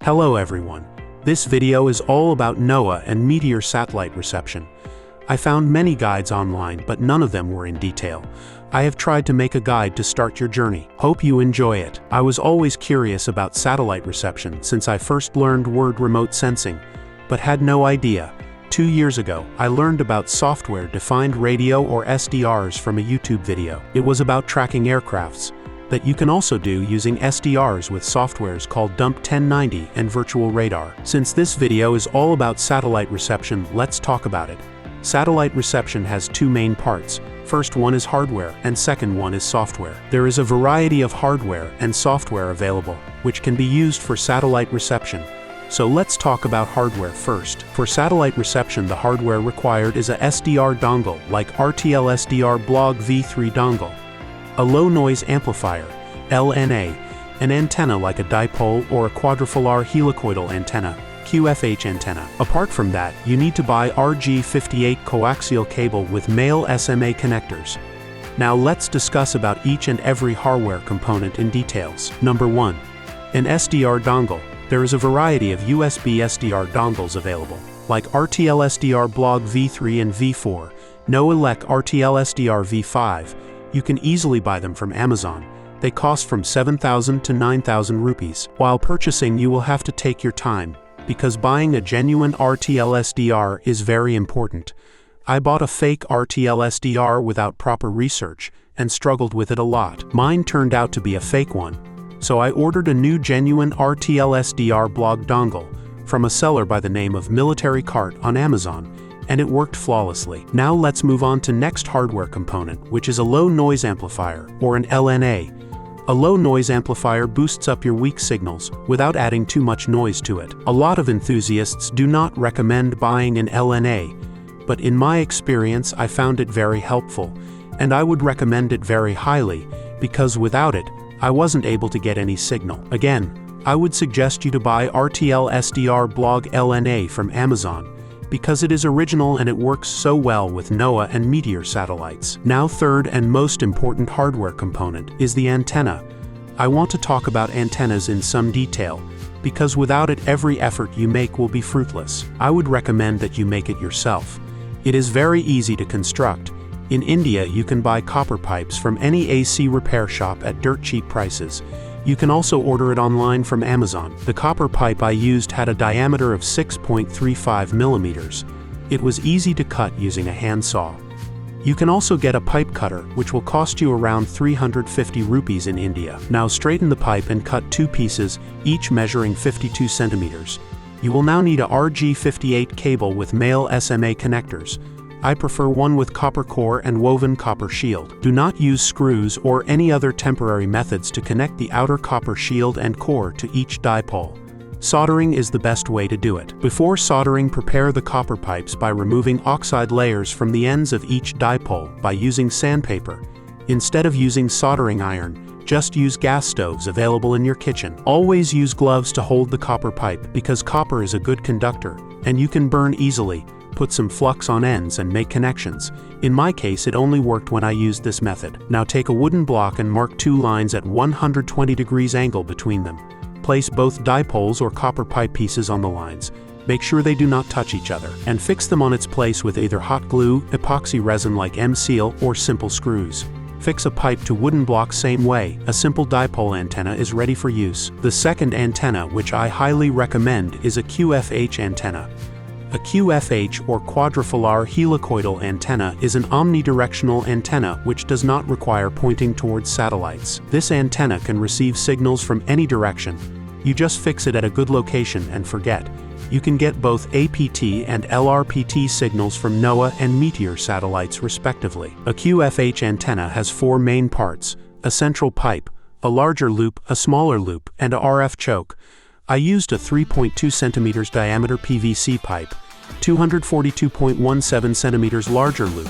Hello everyone. This video is all about NOAA and Meteor satellite reception. I found many guides online, but none of them were in detail. I have tried to make a guide to start your journey. Hope you enjoy it. I was always curious about satellite reception since I first learned word remote sensing, but had no idea. 2 years ago, I learned about software-defined radio or SDRs from a YouTube video. It was about tracking aircrafts that you can also do using SDRs with softwares called Dump 1090 and Virtual Radar. Since this video is all about satellite reception, let's talk about it. Satellite reception has two main parts. First one is hardware, and second one is software. There is a variety of hardware and software available, which can be used for satellite reception. So let's talk about hardware first. For satellite reception, the hardware required is a SDR dongle like RTL SDR Blog V3 dongle, a low-noise amplifier, LNA, an antenna like a dipole or a quadripolar helicoidal antenna, QFH antenna. Apart from that, you need to buy RG58 coaxial cable with male SMA connectors. Now let's discuss about each and every hardware component in details. Number 1. An SDR dongle. There is a variety of USB SDR dongles available, like RTL SDR Blog V3 and V4, NOAA RTL SDR V5. You can easily buy them from Amazon. They cost from 7,000 to 9,000 rupees. While purchasing, you will have to take your time, because buying a genuine RTL SDR is very important. I bought a fake RTL SDR without proper research and struggled with it a lot. Mine turned out to be a fake one, so I ordered a new genuine RTL SDR blog dongle from a seller by the name of Military Cart on Amazon, and it worked flawlessly. Now let's move on to next hardware component, which is a low noise amplifier, or an LNA. A low noise amplifier boosts up your weak signals without adding too much noise to it. A lot of enthusiasts do not recommend buying an LNA, but in my experience I found it very helpful, and I would recommend it very highly, because without it, I wasn't able to get any signal. Again, I would suggest you to buy RTL SDR Blog LNA from Amazon, because it is original and it works so well with NOAA and Meteor satellites. Now, third and most important hardware component is the antenna. I want to talk about antennas in some detail, because without it every effort you make will be fruitless. I would recommend that you make it yourself. It is very easy to construct. In India, you can buy copper pipes from any AC repair shop at dirt cheap prices. You can also order it online from Amazon. The copper pipe I used had a diameter of 6.35 millimeters. It was easy to cut using a handsaw. You can also get a pipe cutter, which will cost you around 350 rupees in India. Now straighten the pipe and cut two pieces, each measuring 52 centimeters. You will now need a RG58 cable with male SMA connectors. I prefer one with copper core and woven copper shield. Do not use screws or any other temporary methods to connect the outer copper shield and core to each dipole. Soldering is the best way to do it. Before soldering, prepare the copper pipes by removing oxide layers from the ends of each dipole by using sandpaper. Instead of using soldering iron, just use gas stoves available in your kitchen. Always use gloves to hold the copper pipe, because copper is a good conductor, and you can burn easily. Put some flux on ends and make connections. In my case, it only worked when I used this method. Now take a wooden block and mark two lines at 120 degrees angle between them. Place both dipoles or copper pipe pieces on the lines. Make sure they do not touch each other, and fix them on its place with either hot glue, epoxy resin like M-Seal, or simple screws. Fix a pipe to wooden block same way. A simple dipole antenna is ready for use. The second antenna, which I highly recommend, is a QFH antenna. A QFH, or quadripolar helicoidal antenna, is an omnidirectional antenna which does not require pointing towards satellites. This antenna can receive signals from any direction. You just fix it at a good location and forget. You can get both APT and LRPT signals from NOAA and Meteor satellites respectively. A QFH antenna has four main parts: a central pipe, a larger loop, a smaller loop, and a RF choke. I used a 3.2 centimeters diameter PVC pipe, 242.17 centimeters larger loop,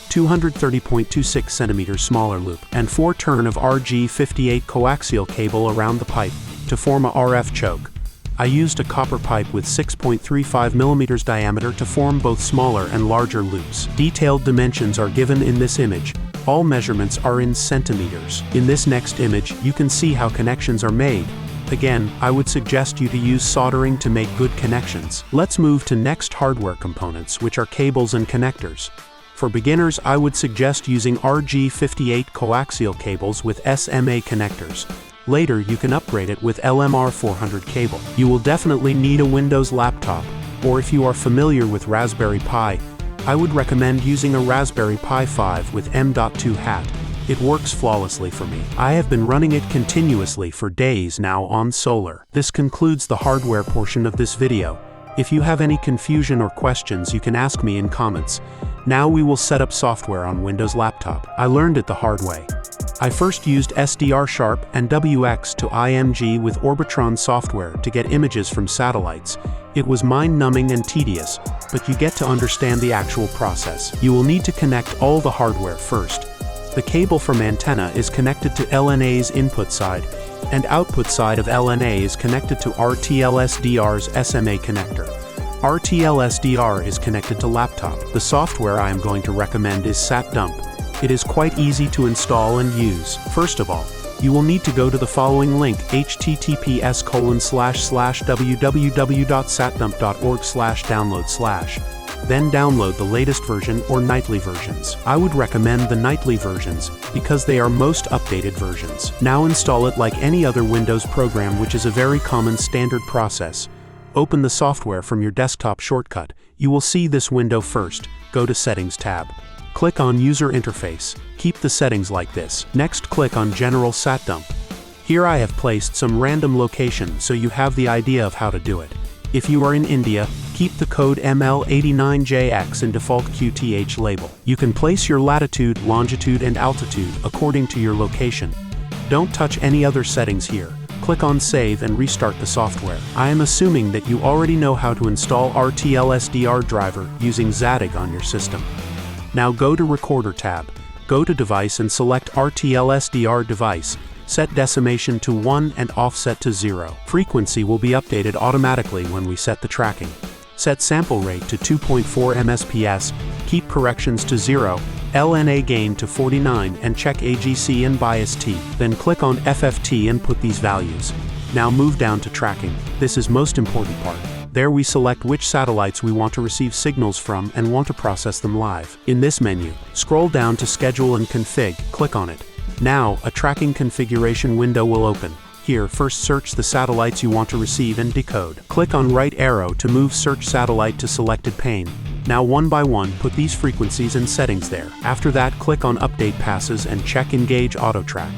230.26 centimeters smaller loop, and 4 turn of RG58 coaxial cable around the pipe to form a RF choke. I used a copper pipe with 6.35 millimeters diameter to form both smaller and larger loops. Detailed dimensions are given in this image. All measurements are in centimeters. In this next image, you can see how connections are made. Again, I would suggest you to use soldering to make good connections. Let's move to next hardware components, which are cables and connectors. For beginners, I would suggest using RG58 coaxial cables with SMA connectors. Later, you can upgrade it with LMR400 cable. You will definitely need a Windows laptop, or if you are familiar with Raspberry Pi, I would recommend using a Raspberry Pi 5 with M.2 hat. It works flawlessly for me. I have been running it continuously for days now on solar. This concludes the hardware portion of this video. If you have any confusion or questions, you can ask me in comments. Now we will set up software on Windows laptop. I learned it the hard way. I first used SDR Sharp and WX to IMG with Orbitron software to get images from satellites. It was mind-numbing and tedious, but you get to understand the actual process. You will need to connect all the hardware first. The cable from antenna is connected to LNA's input side, and output side of LNA is connected to RTLSDR's SMA connector. RTLSDR is connected to laptop. The software I am going to recommend is SatDump. It is quite easy to install and use. First of all, you will need to go to the following link, https://www.satdump.org/download/. Then download the latest version or nightly versions. I would recommend the nightly versions because they are most updated versions. Now install it like any other Windows program, which is a very common standard process. Open the software from your desktop shortcut. You will see this window first. Go to Settings tab. Click on User Interface. Keep the settings like this. Next, click on General SatDump. Here I have placed some random location so you have the idea of how to do it. If you are in India, keep the code ML89JX in default QTH label. You can place your latitude, longitude, and altitude according to your location. Don't touch any other settings here. Click on Save and restart the software. I am assuming that you already know how to install RTLSDR driver using Zadig on your system. Now go to Recorder tab. Go to Device and select RTLSDR device. Set decimation to 1 and offset to 0. Frequency will be updated automatically when we set the tracking. Set sample rate to 2.4 MSPS, keep corrections to 0, LNA gain to 49 and check AGC and bias T. Then click on FFT and put these values. Now move down to tracking. This is most important part. There we select which satellites we want to receive signals from and want to process them live. In this menu, scroll down to Schedule and Config, click on it. Now, a tracking configuration window will open. Here, first search the satellites you want to receive and decode. Click on right arrow to move search satellite to selected pane. Now one by one, put these frequencies and settings there. After that, click on Update Passes and check Engage Auto Track.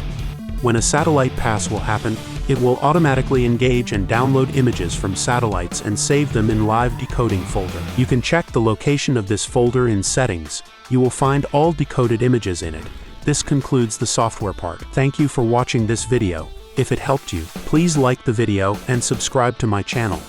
When a satellite pass will happen, it will automatically engage and download images from satellites and save them in Live Decoding folder. You can check the location of this folder in Settings. You will find all decoded images in it. This concludes the software part. Thank you for watching this video. If it helped you, please like the video and subscribe to my channel.